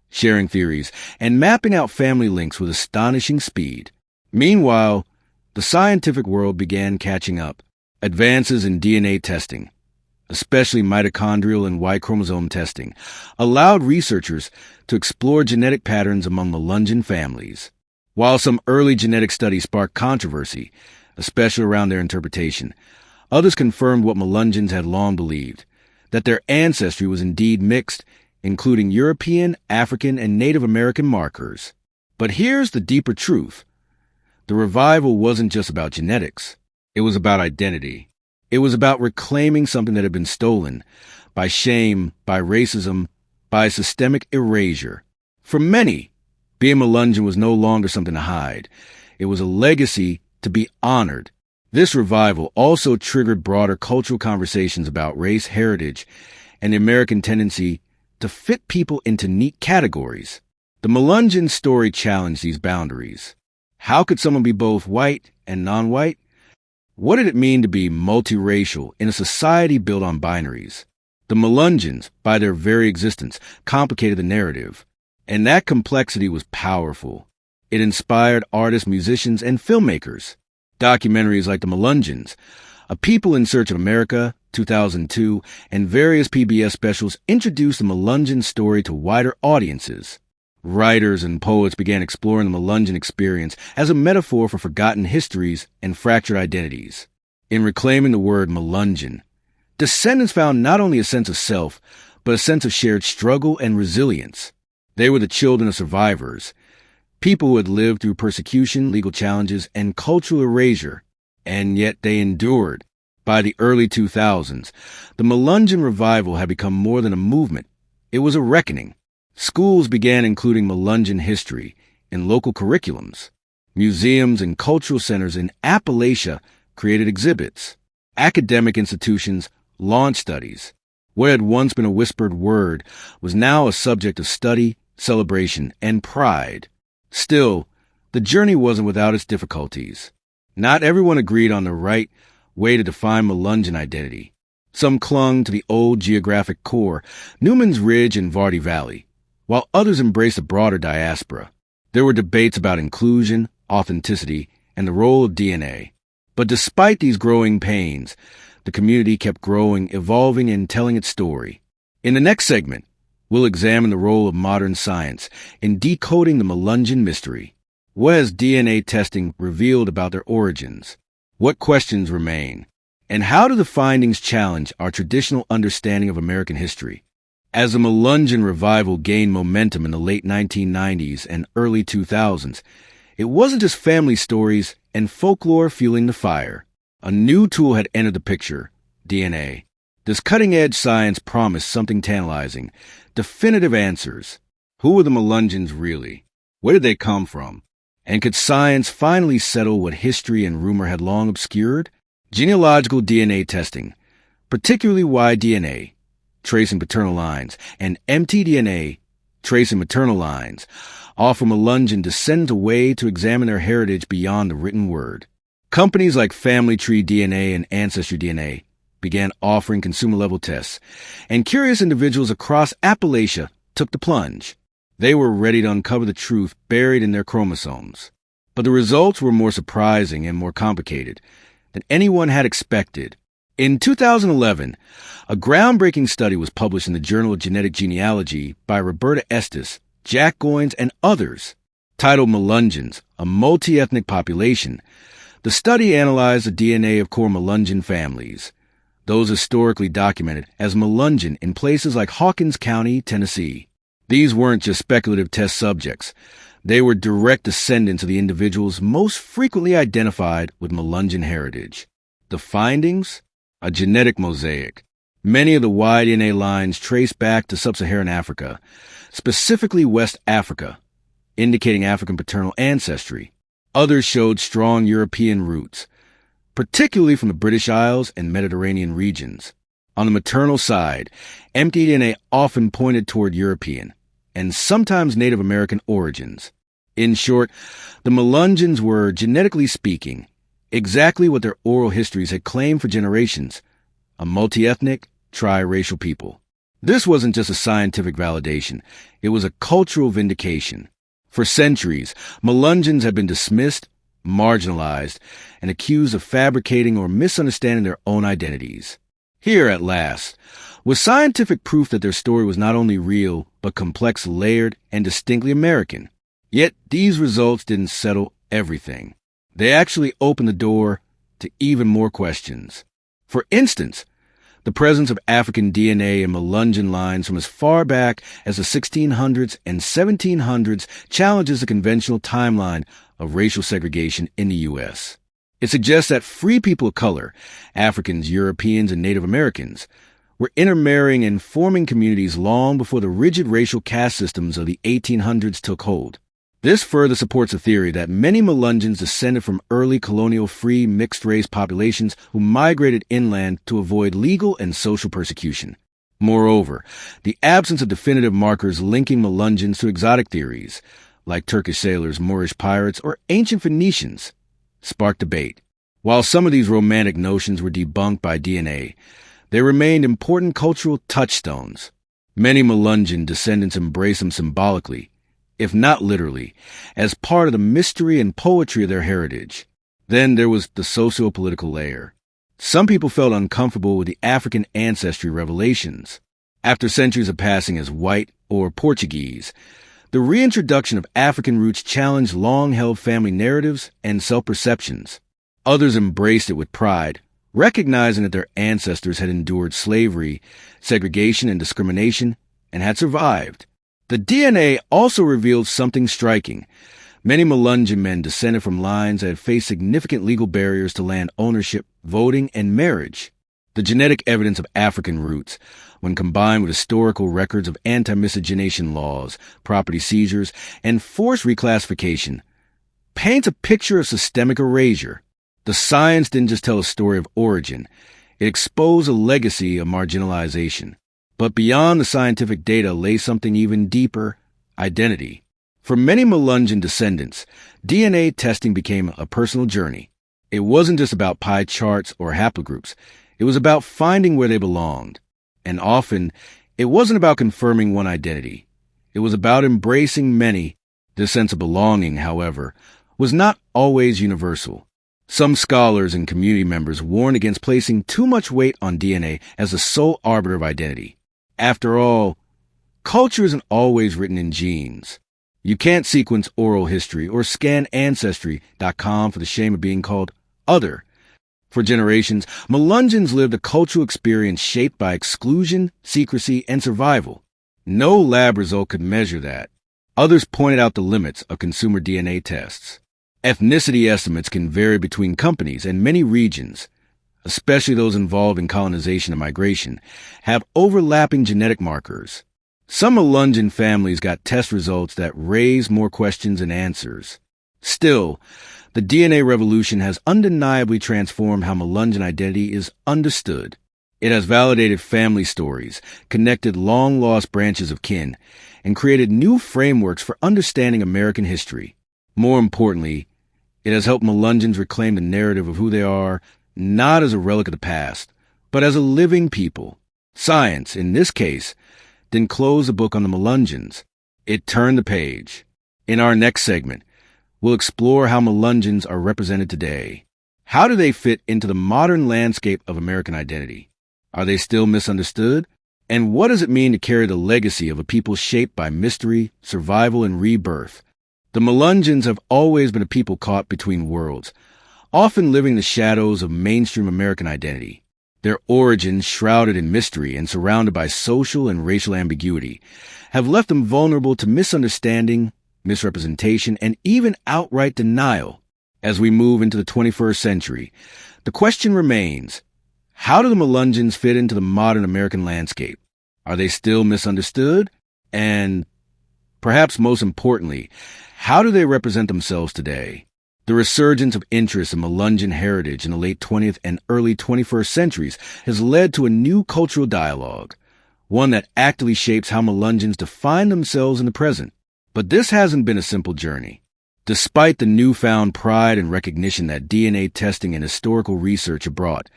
S1: sharing theories, and mapping out family links with astonishing speed. Meanwhile, the scientific world began catching up. Advances in DNA testing, especially mitochondrial and Y chromosome testing, allowed researchers to explore genetic patterns among Melungeon families. While some early genetic studies sparked controversy, especially around their interpretation, others confirmed what Melungeons had long believed, that their ancestry was indeed mixed, including European, African, and Native American markers. But here's the deeper truth. The revival wasn't just about genetics. It was about identity. It was about reclaiming something that had been stolen by shame, by racism, by systemic erasure. For many, being Melungeon was no longer something to hide. It was a legacy to be honored. This revival also triggered broader cultural conversations about race, heritage, and the American tendency to fit people into neat categories. The Melungeon story challenged these boundaries. How could someone be both white and non-white? What did it mean to be multiracial in a society built on binaries? The Melungeons, by their very existence, complicated the narrative. And that complexity was powerful. It inspired artists, musicians, and filmmakers. Documentaries like The Melungeons, A People in Search of America, 2002, and various PBS specials introduced the Melungeon story to wider audiences. Writers and poets began exploring the Melungeon experience as a metaphor for forgotten histories and fractured identities. In reclaiming the word Melungeon, descendants found not only a sense of self, but a sense of shared struggle and resilience. They were the children of survivors, people who had lived through persecution, legal challenges, and cultural erasure, and yet they endured. By the early 2000s, the Melungeon revival had become more than a movement. It was a reckoning. Schools began including Melungeon history in local curriculums. Museums and cultural centers in Appalachia created exhibits. Academic institutions launched studies. What had once been a whispered word was now a subject of study, celebration, and pride. Still, the journey wasn't without its difficulties. Not everyone agreed on the right way to define Melungeon identity. Some clung to the old geographic core, Newman's Ridge and Vardy Valley, while others embraced a broader diaspora. There were debates about inclusion, authenticity, and the role of DNA. But despite these growing pains, the community kept growing, evolving, and telling its story. In the next segment, we'll examine the role of modern science in decoding the Melungeon mystery. What has DNA testing revealed about their origins? What questions remain? And how do the findings challenge our traditional understanding of American history? As the Melungeon revival gained momentum in the late 1990s and early 2000s, it wasn't just family stories and folklore fueling the fire. A new tool had entered the picture, DNA. This cutting-edge science promised something tantalizing, definitive answers. Who were the Melungeons really? Where did they come from? And could science finally settle what history and rumor had long obscured? Genealogical DNA testing, particularly Y-DNA, tracing paternal lines, and mtDNA, tracing maternal lines, offer Melungeon descendants a way to examine their heritage beyond the written word. Companies like Family Tree DNA and Ancestry DNA began offering consumer-level tests, and curious individuals across Appalachia took the plunge. They were ready to uncover the truth buried in their chromosomes. But the results were more surprising and more complicated than anyone had expected. In 2011, a groundbreaking study was published in the Journal of Genetic Genealogy by Roberta Estes, Jack Goins, and others. Titled Melungeons, a Multi-Ethnic Population, the study analyzed the DNA of core Melungeon families, those historically documented as Melungeon in places like Hawkins County, Tennessee. These weren't just speculative test subjects. They were direct descendants of the individuals most frequently identified with Melungeon heritage. The findings? A genetic mosaic. Many of the Y-DNA lines trace back to sub-Saharan Africa, specifically West Africa, indicating African paternal ancestry. Others showed strong European roots, particularly from the British Isles and Mediterranean regions. On the maternal side, mtDNA often pointed toward European and sometimes Native American origins. In short, the Melungeons were, genetically speaking, exactly what their oral histories had claimed for generations: a multi-ethnic, tri-racial people. This wasn't just a scientific validation, it was a cultural vindication. For centuries, Melungeons had been dismissed, marginalized, and accused of fabricating or misunderstanding their own identities. Here, at last, was scientific proof that their story was not only real, but complex, layered, and distinctly American. Yet these results didn't settle everything. They actually opened the door to even more questions. For instance, the presence of African DNA in Melungeon lines from as far back as the 1600s and 1700s challenges the conventional timeline of racial segregation in the U.S. It suggests that free people of color, Africans, Europeans, and Native Americans, were intermarrying and forming communities long before the rigid racial caste systems of the 1800s took hold. This further supports the theory that many Melungeons descended from early colonial free mixed-race populations who migrated inland to avoid legal and social persecution. Moreover, the absence of definitive markers linking Melungeons to exotic theories, like Turkish sailors, Moorish pirates, or ancient Phoenicians, sparked debate. While some of these romantic notions were debunked by DNA, they remained important cultural touchstones. Many Melungeon descendants embrace them symbolically, if not literally, as part of the mystery and poetry of their heritage. Then there was the socio-political layer. Some people felt uncomfortable with the African ancestry revelations. After centuries of passing as white or Portuguese, the reintroduction of African roots challenged long-held family narratives and self-perceptions. Others embraced it with pride, recognizing that their ancestors had endured slavery, segregation, and discrimination, and had survived. The DNA also revealed something striking. Many Melungeon men descended from lines that had faced significant legal barriers to land ownership, voting, and marriage. The genetic evidence of African roots, when combined with historical records of anti-miscegenation laws, property seizures, and forced reclassification, paints a picture of systemic erasure. The science didn't just tell a story of origin, it exposed a legacy of marginalization. But beyond the scientific data lay something even deeper: identity. For many Melungeon descendants, DNA testing became a personal journey. It wasn't just about pie charts or haplogroups. It was about finding where they belonged. And often, it wasn't about confirming one identity. It was about embracing many. This sense of belonging, however, was not always universal. Some scholars and community members warned against placing too much weight on DNA as the sole arbiter of identity. After all, culture isn't always written in genes. You can't sequence oral history or scan Ancestry.com for the shame of being called other. For generations, Melungeons lived a cultural experience shaped by exclusion, secrecy, and survival. No lab result could measure that. Others pointed out the limits of consumer DNA tests. Ethnicity estimates can vary between companies, and many regions, especially those involved in colonization and migration, have overlapping genetic markers. Some Melungeon families got test results that raised more questions than answers. Still, the DNA revolution has undeniably transformed how Melungeon identity is understood. It has validated family stories, connected long-lost branches of kin, and created new frameworks for understanding American history. More importantly, it has helped Melungeons reclaim the narrative of who they are, not as a relic of the past, but as a living people. Science, in this case, didn't close the book on the Melungeons. It turned the page. In our next segment, we'll explore how Melungeons are represented today. How do they fit into the modern landscape of American identity? Are they still misunderstood? And what does it mean to carry the legacy of a people shaped by mystery, survival, and rebirth? The Melungeons have always been a people caught between worlds, often living in the shadows of mainstream American identity. Their origins, shrouded in mystery and surrounded by social and racial ambiguity, have left them vulnerable to misunderstanding, misrepresentation, and even outright denial. As we move into the 21st century, the question remains: how do the Melungeons fit into the modern American landscape? Are they still misunderstood? And, perhaps most importantly, how do they represent themselves today? The resurgence of interest in Melungeon heritage in the late 20th and early 21st centuries has led to a new cultural dialogue, one that actively shapes how Melungeons define themselves in the present. But this hasn't been a simple journey. Despite the newfound pride and recognition that DNA testing and historical research have brought,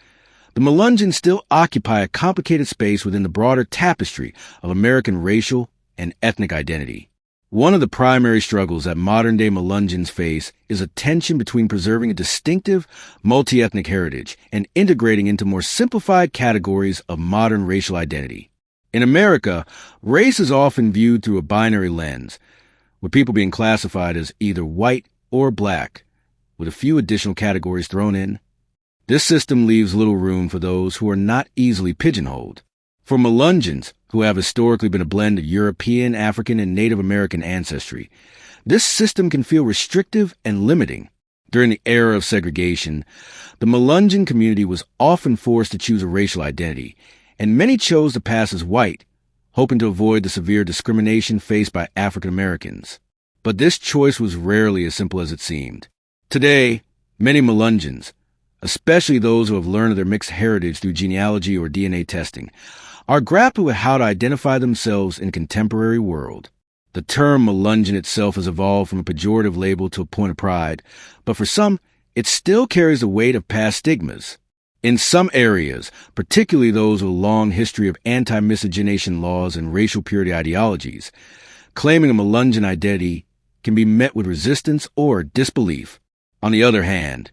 S1: the Melungeons still occupy a complicated space within the broader tapestry of American racial and ethnic identity. One of the primary struggles that modern-day Melungeons face is a tension between preserving a distinctive, multi-ethnic heritage and integrating into more simplified categories of modern racial identity. In America, race is often viewed through a binary lens, with people being classified as either white or black, with a few additional categories thrown in. This system leaves little room for those who are not easily pigeonholed. For Melungeons, who have historically been a blend of European, African, and Native American ancestry, this system can feel restrictive and limiting. During the era of segregation, the Melungeon community was often forced to choose a racial identity, and many chose to pass as white, hoping to avoid the severe discrimination faced by African Americans. But this choice was rarely as simple as it seemed. Today, many Melungeons, especially those who have learned of their mixed heritage through genealogy or DNA testing, are grappling with how to identify themselves in a contemporary world. The term Melungeon itself has evolved from a pejorative label to a point of pride, but for some, it still carries the weight of past stigmas. In some areas, particularly those with a long history of anti-miscegenation laws and racial purity ideologies, claiming a Melungeon identity can be met with resistance or disbelief. On the other hand,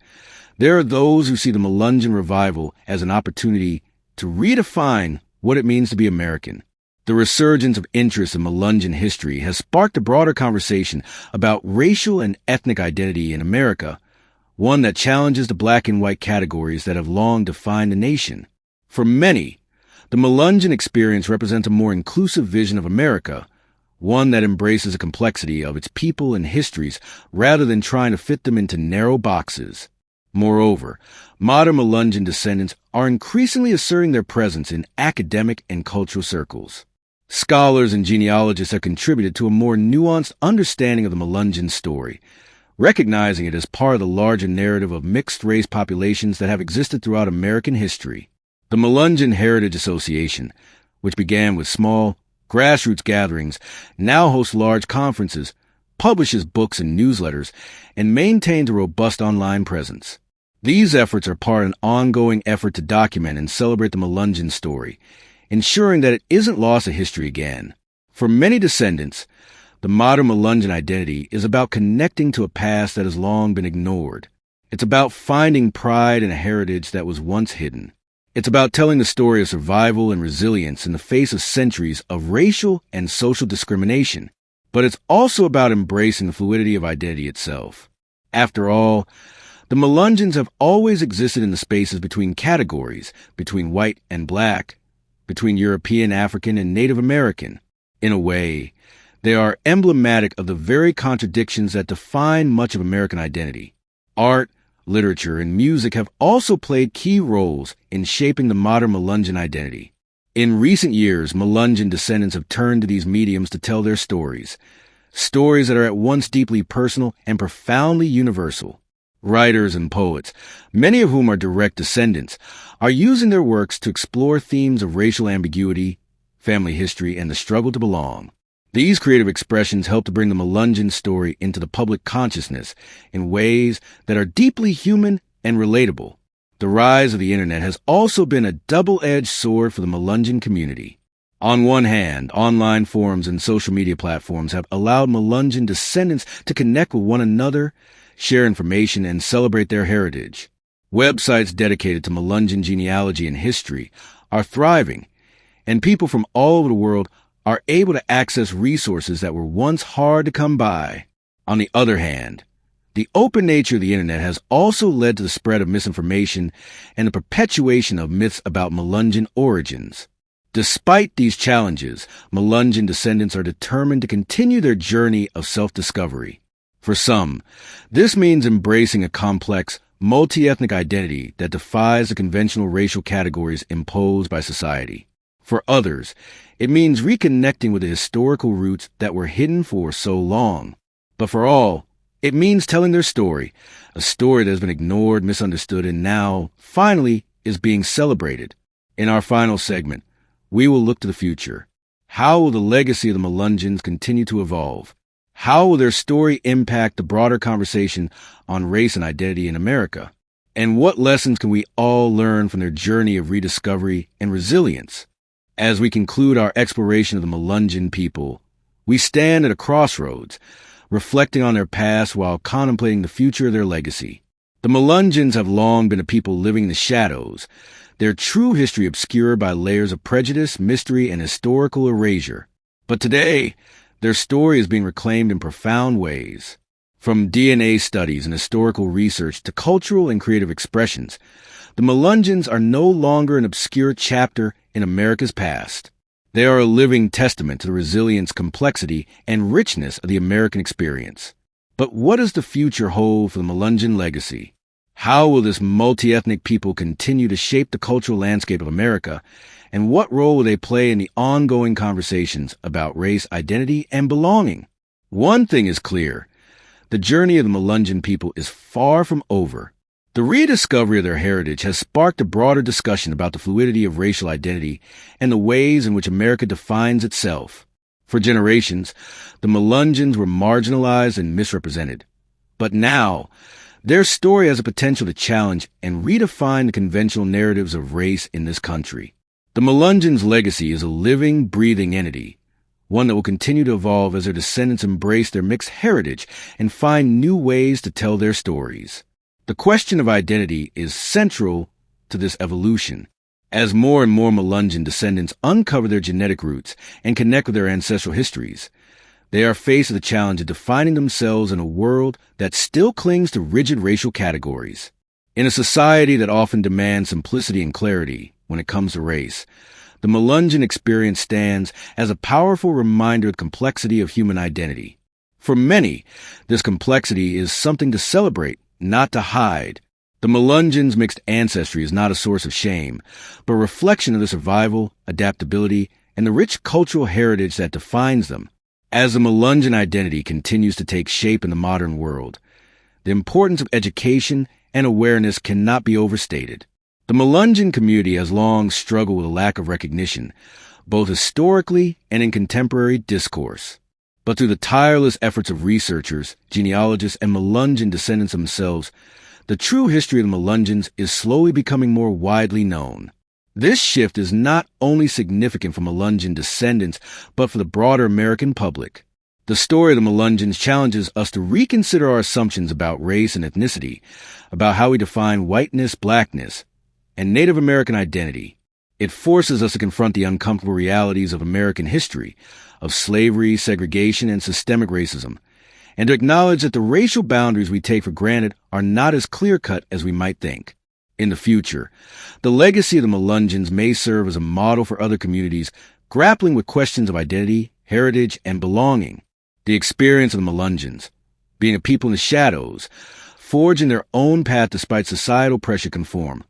S1: there are those who see the Melungeon revival as an opportunity to redefine what it means to be American. The resurgence of interest in Melungeon history has sparked a broader conversation about racial and ethnic identity in America, one that challenges the black and white categories that have long defined the nation. For many, the Melungeon experience represents a more inclusive vision of America, one that embraces the complexity of its people and histories rather than trying to fit them into narrow boxes. Moreover, modern Melungeon descendants are increasingly asserting their presence in academic and cultural circles. Scholars and genealogists have contributed to a more nuanced understanding of the Melungeon story, recognizing it as part of the larger narrative of mixed-race populations that have existed throughout American history. The Melungeon Heritage Association, which began with small, grassroots gatherings, now hosts large conferences, publishes books and newsletters, and maintains a robust online presence. These efforts are part of an ongoing effort to document and celebrate the Melungeon story, ensuring that it isn't lost to history again. For many descendants, the modern Melungeon identity is about connecting to a past that has long been ignored. It's about finding pride in a heritage that was once hidden. It's about telling the story of survival and resilience in the face of centuries of racial and social discrimination. But it's also about embracing the fluidity of identity itself. After all, the Melungeons have always existed in the spaces between categories, between white and black, between European, African, and Native American. In a way, they are emblematic of the very contradictions that define much of American identity. Art, literature, and music have also played key roles in shaping the modern Melungeon identity. In recent years, Melungeon descendants have turned to these mediums to tell their stories that are at once deeply personal and profoundly universal. Writers and poets, many of whom are direct descendants, are using their works to explore themes of racial ambiguity, family history, and the struggle to belong. These creative expressions help to bring the Melungeon story into the public consciousness in ways that are deeply human and relatable. The rise of the internet has also been a double-edged sword for the Melungeon community. On one hand, online forums and social media platforms have allowed Melungeon descendants to connect with one another, share information, and celebrate their heritage. Websites dedicated to Melungeon genealogy and history are thriving, and people from all over the world are able to access resources that were once hard to come by. On the other hand, the open nature of the internet has also led to the spread of misinformation and the perpetuation of myths about Melungeon origins. Despite these challenges, Melungeon descendants are determined to continue their journey of self-discovery. For some, this means embracing a complex, multi-ethnic identity that defies the conventional racial categories imposed by society. For others, it means reconnecting with the historical roots that were hidden for so long. But for all, it means telling their story, a story that has been ignored, misunderstood, and now, finally, is being celebrated. In our final segment, we will look to the future. How will the legacy of the Melungeons continue to evolve? How will their story impact the broader conversation on race and identity in America? And what lessons can we all learn from their journey of rediscovery and resilience? As we conclude our exploration of the Melungeon people, we stand at a crossroads, reflecting on their past while contemplating the future of their legacy. The Melungeons have long been a people living in the shadows, their true history obscured by layers of prejudice, mystery, and historical erasure. But today, their story is being reclaimed in profound ways. From DNA studies and historical research to cultural and creative expressions, the Melungeons are no longer an obscure chapter in America's past. They are a living testament to the resilience, complexity, and richness of the American experience. But what does the future hold for the Melungeon legacy? How will this multi-ethnic people continue to shape the cultural landscape of America, and what role will they play in the ongoing conversations about race, identity, and belonging? One thing is clear. The journey of the Melungeon people is far from over. The rediscovery of their heritage has sparked a broader discussion about the fluidity of racial identity and the ways in which America defines itself. For generations, the Melungeons were marginalized and misrepresented. But now, their story has a potential to challenge and redefine the conventional narratives of race in this country. The Melungeons' legacy is a living, breathing entity, one that will continue to evolve as their descendants embrace their mixed heritage and find new ways to tell their stories. The question of identity is central to this evolution. As more and more Melungeon descendants uncover their genetic roots and connect with their ancestral histories, they are faced with the challenge of defining themselves in a world that still clings to rigid racial categories. In a society that often demands simplicity and clarity when it comes to race, The Melungeon experience stands as a powerful reminder of the complexity of human identity. For many, this complexity is something to celebrate, not to hide. The Melungeon's mixed ancestry is not a source of shame, but a reflection of the survival, adaptability, and the rich cultural heritage that defines them. As the Melungeon identity continues to take shape in the modern world, the importance of education and awareness cannot be overstated. The Melungeon community has long struggled with a lack of recognition, both historically and in contemporary discourse. But through the tireless efforts of researchers, genealogists, and Melungeon descendants themselves, the true history of the Melungeons is slowly becoming more widely known. This shift is not only significant for Melungeon descendants, but for the broader American public. The story of the Melungeons challenges us to reconsider our assumptions about race and ethnicity, about how we define whiteness, blackness, and Native American identity. It forces us to confront the uncomfortable realities of American history, of slavery, segregation, and systemic racism, and to acknowledge that the racial boundaries we take for granted are not as clear-cut as we might think. In the future, the legacy of the Melungeons may serve as a model for other communities grappling with questions of identity, heritage, and belonging. The experience of the Melungeons, being a people in the shadows, forging their own path despite societal pressure to conform,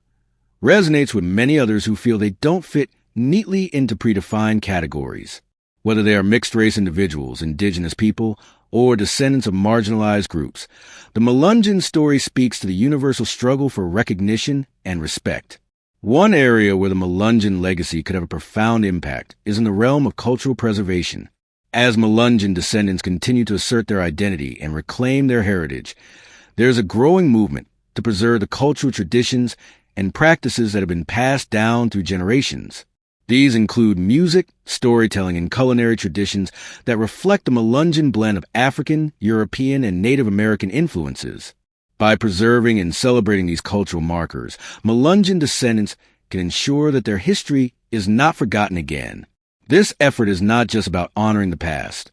S1: resonates with many others who feel they don't fit neatly into predefined categories. Whether they are mixed-race individuals, indigenous people, or descendants of marginalized groups, the Melungeon story speaks to the universal struggle for recognition and respect. One area where the Melungeon legacy could have a profound impact is in the realm of cultural preservation. As Melungeon descendants continue to assert their identity and reclaim their heritage, there is a growing movement to preserve the cultural traditions and practices that have been passed down through generations. These include music, storytelling, and culinary traditions that reflect the Melungeon blend of African, European, and Native American influences. By preserving and celebrating these cultural markers, Melungeon descendants can ensure that their history is not forgotten again. This effort is not just about honoring the past.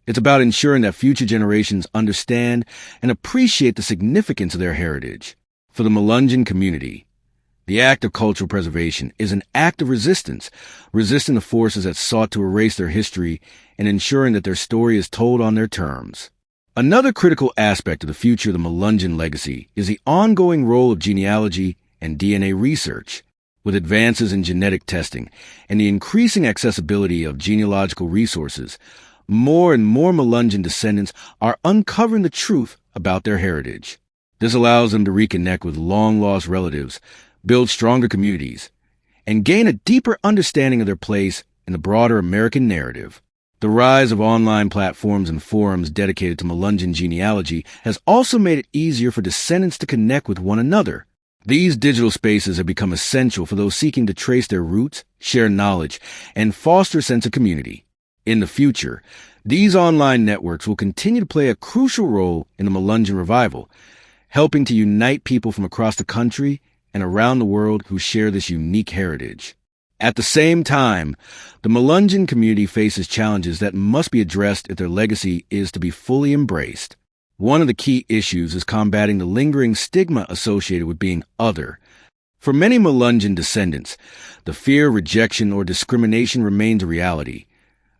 S1: It's about ensuring that future generations understand and appreciate the significance of their heritage. For the Melungeon community, the act of cultural preservation is an act of resistance, resisting the forces that sought to erase their history and ensuring that their story is told on their terms. Another critical aspect of the future of the Melungeon legacy is the ongoing role of genealogy and DNA research. With advances in genetic testing and the increasing accessibility of genealogical resources, more and more Melungeon descendants are uncovering the truth about their heritage. This allows them to reconnect with long-lost relatives, build stronger communities, and gain a deeper understanding of their place in the broader American narrative. The rise of online platforms and forums dedicated to Melungeon genealogy has also made it easier for descendants to connect with one another. These digital spaces have become essential for those seeking to trace their roots, share knowledge, and foster a sense of community. In the future, these online networks will continue to play a crucial role in the Melungeon revival, helping to unite people from across the country and around the world who share this unique heritage. At the same time, the Melungeon community faces challenges that must be addressed if their legacy is to be fully embraced. One of the key issues is combating the lingering stigma associated with being other. For many Melungeon descendants, the fear of rejection or discrimination remains a reality,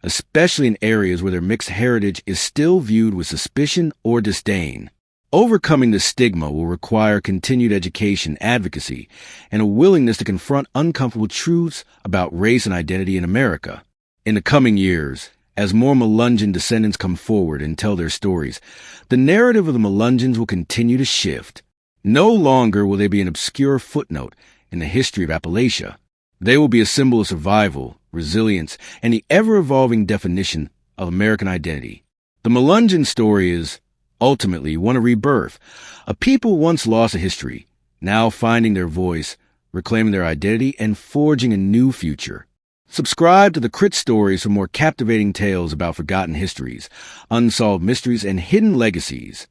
S1: especially in areas where their mixed heritage is still viewed with suspicion or disdain. Overcoming this stigma will require continued education, advocacy, and a willingness to confront uncomfortable truths about race and identity in America. In the coming years, as more Melungeon descendants come forward and tell their stories, the narrative of the Melungeons will continue to shift. No longer will they be an obscure footnote in the history of Appalachia. They will be a symbol of survival, resilience, and the ever-evolving definition of American identity. The Melungeon story is ultimately one of rebirth. A people once lost a history, now finding their voice, reclaiming their identity, and forging a new future. Subscribe to the Crit Stories for more captivating tales about forgotten histories, unsolved mysteries, and hidden legacies.